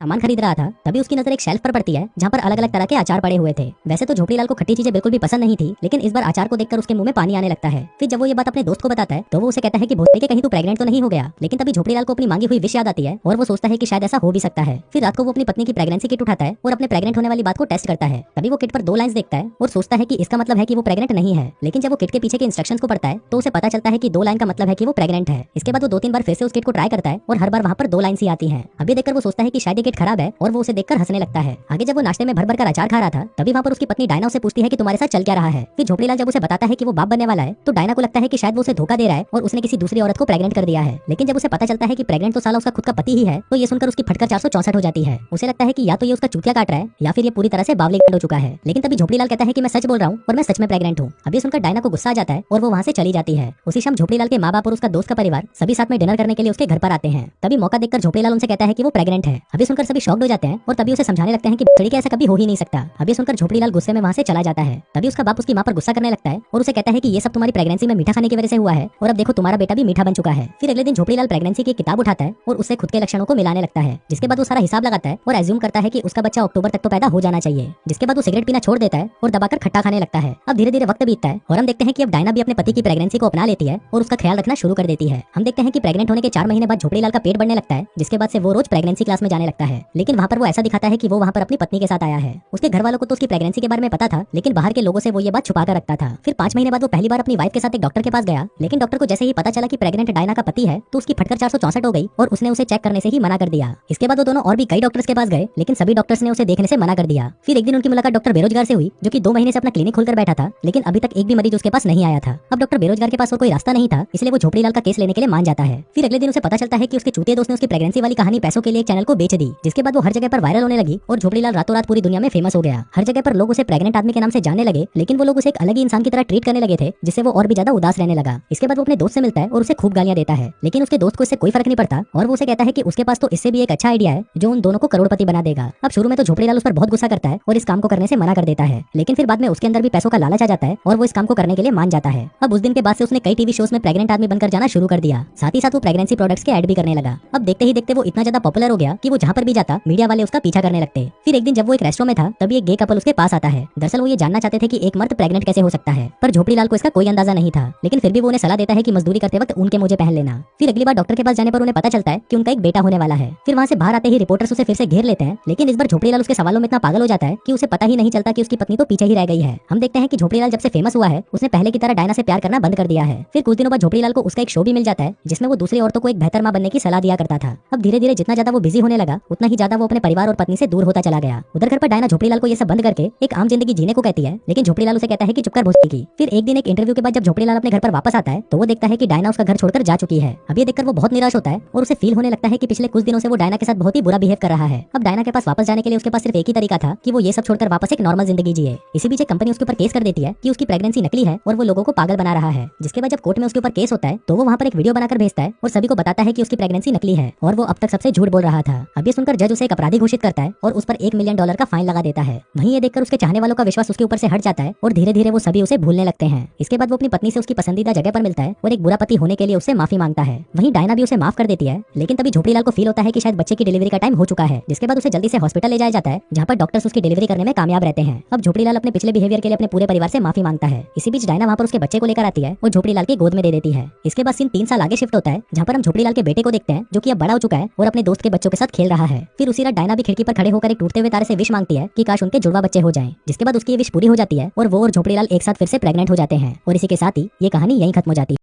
सामान खरीद रहा था तभी उसकी नजर एक शेल्फ पर पड़ती है जहाँ पर अलग अलग तरह के अचार पड़े हुए थे। वैसे तो झोपड़ीलाल को खट्टी चीजें बिल्कुल भी पसंद नहीं थी, लेकिन इस बार अचार को देखकर उसके मुंह में पानी आने लगता है। फिर जब वो ये बात अपने दोस्त को बताता है तो वो उसे कहता है कि भोसले के कहीं तू प्रेग्नेंट तो नहीं हो गया। लेकिन तभी झोपड़ीलाल को अपनी मांगी हुई विश याद आती है और वो सोचता है कि शायद ऐसा हो भी सकता है। फिर रात को वो अपनी पत्नी की प्रेगनेंसी किट उठाता है और अपने प्रेग्नेंट होने वाली बात को टेस्ट करता है। तभी वो किट पर 2 लाइंस देखता है और सोचता है कि इसका मतलब है कि वो प्रेग्नेंट नहीं है। लेकिन जब वो किट के पीछे के इंस्ट्रक्शंस को पढ़ता है तो उसे पता चलता है कि 2 लाइन का मतलब है कि वो प्रेग्नेंट है। इसके बाद वो 2-3 बार फिर से उस किट को ट्राई करता है और हर बार वहाँ पर 2 लाइंस ही आती हैं। अभी देखकर वो सोचता है कि शायद ये किट खराब है और वो उसे देखकर हंसने लगता है। आगे जब वो नाश्ते में भर भर कर अचार खा रहा था तभी वहाँ पर उसकी पत्नी डायना उसे पूछती है कि तुम्हारे साथ चल क्या रहा है। फिर झोपड़ीलाल जब उसे बताता है कि वो बाप बनने वाला है तो डायना को लगता है कि शायद वो उसे धोखा दे रहा है और उसने किसी दूसरी औरत को प्रेग्नेंट कर दिया है। लेकिन जब उसे पता चलता है कि प्रेग्नेंट तो साला उसका खुद का पति ही है तो ये सुनकर उसकी फटकर 464 हो जाती है। उसे लगता है कि या तो ये उसका चूतिया काट रहा है या फिर ये पूरी तरह से बावली हो चुका है। लेकिन तभी झोपड़ीलाल कहता है कि मैं सच बोल रहा हूँ और मैं सच में प्रेग्नेंट हूँ। अभी सुनकर डायना को गुस्सा आ जाता है और वो वहाँ से चली जाती है। उसी शाम झोपड़ीलाल के माँ बाप और उसका दोस्त का परिवार सभी साथ में डिनर करने के लिए उसके घर पर आते हैं। तभी मौका देखकर झोपड़ीलाल उनसे कहता है कि वो प्रेग्नेंट है। अभी सुनकर सभी शॉक्ड हो जाते हैं और तभी उसे समझाने लगते हैं कि लड़की ऐसा कभी हो ही नहीं सकता। अभी सुनकर झोपड़ीलाल गुस्से में वहाँ से चला जाता है। तभी उसका बाप उसकी माँ पर गुस्सा करने लगता है और उसे कहता है कि ये सब तुम्हारी प्रेगनेंसी में मीठा खाने की वजह से हुआ है और अब देखो तुम्हारा बेटा भी मीठा बन चुका है। फिर अगले दिन झोपड़ीलाल प्रेगनेंसी की किताब उठाता है और उससे खुद के लक्षणों को मिलाने लगता है। जिसके बाद वो सारा हिसाब लगाता है और एज्यूम करता है कि उसका बच्चा अक्टूबर तक तो पैदा हो जाना चाहिए। जिसके बाद वो सिगरेट पीना छोड़ देता है और दबाकर खट्टा खाने लगता है। अब धीरे धीरे वक्त बीतता है और हम देखते हैं कि अब डायना भी अपने पति की प्रेगनेंसी को अपना लेती है और उसका ख्याल रखना शुरू कर देती है। हम देखते हैं कि प्रेग्नेंट होने के 4 महीने बाद झोपड़ीलाल का पेट बढ़ने लगता है। जिसके बाद से वो रोज प्रेगनेंसी क्लास में जाने लगता है। लेकिन वहाँ पर वो ऐसा दिखाता है कि वो वहाँ पर अपनी पत्नी के साथ आया है। उसके घर वालों को तो उसकी प्रेगनेंसी के बारे में पता था, लेकिन बाहर के लोगों से वो ये बात छुपा कर रखता था। फिर 5 महीने बाद वो पहली बार अपनी वाइफ के साथ एक डॉक्टर के पास गया। लेकिन डॉक्टर को जैसे ही पता चला कि प्रेग्नेंट डायना का पति है तो उसकी फटकर 464 हो गई और उसने उसे चेक करने से ही मना कर दिया। इसके बाद वो दोनों और भी कई डॉक्टर्स के पास गए, लेकिन सभी डॉक्टर्स ने उसे देखने से मना कर दिया। फिर एक दिन उनकी मुलाकात डॉक्टर बेरोजगार से हुई जो कि 2 महीने से अपना क्लिनिक खोलकर बैठा था, लेकिन अभी तक एक भी मरीज उसके पास नहीं आया था। अब डॉक्टर बेरोजगार के पास और कोई रास्ता नहीं था, इसलिए वो झोपड़ीलाल का केस लेने के लिए मान जाता है। फिर अगले दिन उसे पता चलता है कि उसके चूतिया दोस्त ने उसकी प्रेगनेंसी वाली कहानी पैसों के लिए एक चैनल को बेच दी। जिसके बाद वो हर जगह पर वायरल होने लगी और झोपड़ीलाल रातों रात पूरी दुनिया में फेमस हो गया। हर जगह पर लोग उसे प्रेग्नेंट आदमी के नाम से जानने लगे, लेकिन वो लोग उसे एक अलग ही इंसान की तरह ट्रीट करने लगे थे, जिससे वो और भी ज्यादा उदास रहने लगा। इसके बाद वो अपने दोस्त से मिलता है और उसे खूब गालियां देता है, लेकिन उसके दोस्त को इससे कोई फर्क नहीं पड़ता और वो उसे कहता है कि उसके पास तो इससे भी एक अच्छा आइडिया है जो उन दोनों को करोड़पति बना देगा। अब शुरू में तो झोपड़ीलाल उस पर बहुत गुस्सा करता है और इस काम को करने से मना कर देता है, लेकिन फिर बाद में उसके अंदर भी पैसों का लालच आ जाता है और वो इस काम को करने के लिए मान जाता है। अब उस दिन के बाद से उसने कई टीवी शोज में प्रेग्नेंट आदमी बनकर जाना शुरू कर दिया। साथ ही साथ वो प्रेगनेंसी प्रोडक्ट्स के ऐड भी करने लगा। अब देखते ही देखते वो इतना ज्यादा पॉपुलर हो गया कि वो जहाँ पर भी जाता मीडिया वाले उसका पीछा करने लगते। फिर एक दिन जब वो एक रेस्टोरेंट में था तभी एक गे कपल उसके पास आता है। दरअसल वो ये जानना चाहते थे कि एक मर्द प्रेग्नेंट कैसे हो सकता है, पर झोपड़ीलाल को इसका कोई अंदाजा नहीं था। लेकिन फिर भी वो उन्हें सलाह देता है कि मजदूरी करते वक्त उनके मुझे पहन लेना। फिर अगली बार डॉक्टर के पास जाने पर उन्हें पता चलता है कि उनका एक बेटा होने वाला है। फिर वहाँ से बाहर आते ही रिपोर्टर्स उसे फिर से घेर लेते हैं, लेकिन इस बार झोपड़ीलाल उसके सवालों में इतना पागल हो जाता है कि उसे पता ही नहीं चलता कि उसकी पत्नी तो पीछे ही रह गई है। हम देखते हैं कि झोपड़ीलाल जब से फेमस हुआ है उसने पहले की तरह डायना से प्यार करना बंद कर दिया है। फिर कुछ दिनों बाद झोपड़ीलाल को उसका एक शो भी मिल जाता है जिसमें वो दूसरी औरतों को एक बेहतर मां बनने की सलाह दिया करता था। अब धीरे धीरे जितना ज्यादा वो बिजी होने लगा उतना ही ज्यादा वो अपने परिवार और पत्नी से दूर होता चला गया। उधर घर पर डायना झोपड़ीलाल को ये सब बंद करके एक आम जिंदगी जीने को कहती है, लेकिन झोपड़ीलाल उसे कहता है कि चुप कर भोसड़ी की। फिर एक दिन एक इंटरव्यू के बाद जब झोपड़ीलाल अपने घर पर वापस आता है तो वो देखता है कि डायना उसका घर छोड़कर जा चुकी है। अब ये देखकर वो बहुत निराश होता है और उसे फील होने लगता है कि पिछले कुछ दिनों से वो डायना के साथ बहुत ही बुरा बिहेव कर रहा है। अब डायना के पास वापस जाने के लिए उसके पास सिर्फ एक ही तरीका था कि वो ये सब छोड़कर वापस एक नॉर्मल जिंदगी जिए। इसी बीच एक कंपनी उसके ऊपर केस कर देती है कि उसकी प्रेगनेंसी नकली है और वो लोगों को पागल बना रहा है। जिसके बाद जब कोर्ट में उसके ऊपर केस होता है तो वो वहाँ पर एक वीडियो बनाकर भेजता है और सभी को बताता है कि उसकी प्रेगनेंसी नकली है और वो अब तक सबसे झूठ बोल रहा था। अब ये सुनकर जज उसे एक अपराधी घोषित करता है और उस पर $1 मिलियन का फाइन लगा देता है। वहीं ये देखकर उसके चाहने वालों का विश्वास उसके ऊपर से हट जाता है और धीरे धीरे वो सभी उसे भूलने लगते हैं। इसके बाद वो अपनी पत्नी से उसकी पसंदीदा जगह पर मिलता है और एक बुरा पति होने के लिए उससे माफी मांगता है। वहीं डायना भी उसे माफ कर देती है, लेकिन तभी झोपड़ीलाल को फील होता है कि शायद बच्चे की डिलीवरी का टाइम हो चुका है। जिसके बाद उसे जल्दी से हॉस्पिटल ले जाया जाता है जहाँ पर डॉक्टर्स उसकी डिलीवरी करने में कामयाब रहते हैं। अब झोपड़ीलाल अपने पिछले बिहेवियर के लिए अपने पूरे परिवार से माफी मांगता है। इसी बीच डायना वहाँ पर उसके बच्चे को लेकर आती है और झोपड़ीलाल की गोद में दे देती है। इसके बाद सीन 3 साल आगे शिफ्ट होता है जहाँ पर हम झोपड़ीलाल के बेटे को देखते हैं जो कि अब बड़ा हो चुका है और अपने दोस्त के बच्चों के साथ खेल रहा है। फिर उसी रात डायना भी खिड़की पर खड़े होकर एक टूटते हुए तारे से विश मांगती है कि काश उनके जुड़वा बच्चे हो जाएं। जिसके बाद उसकी विश पूरी हो जाती है और वो और झोपड़ीलाल एक साथ फिर से प्रेग्नेंट हो जाते हैं और इसी के साथ ही ये कहानी यहीं खत्म हो जाती है।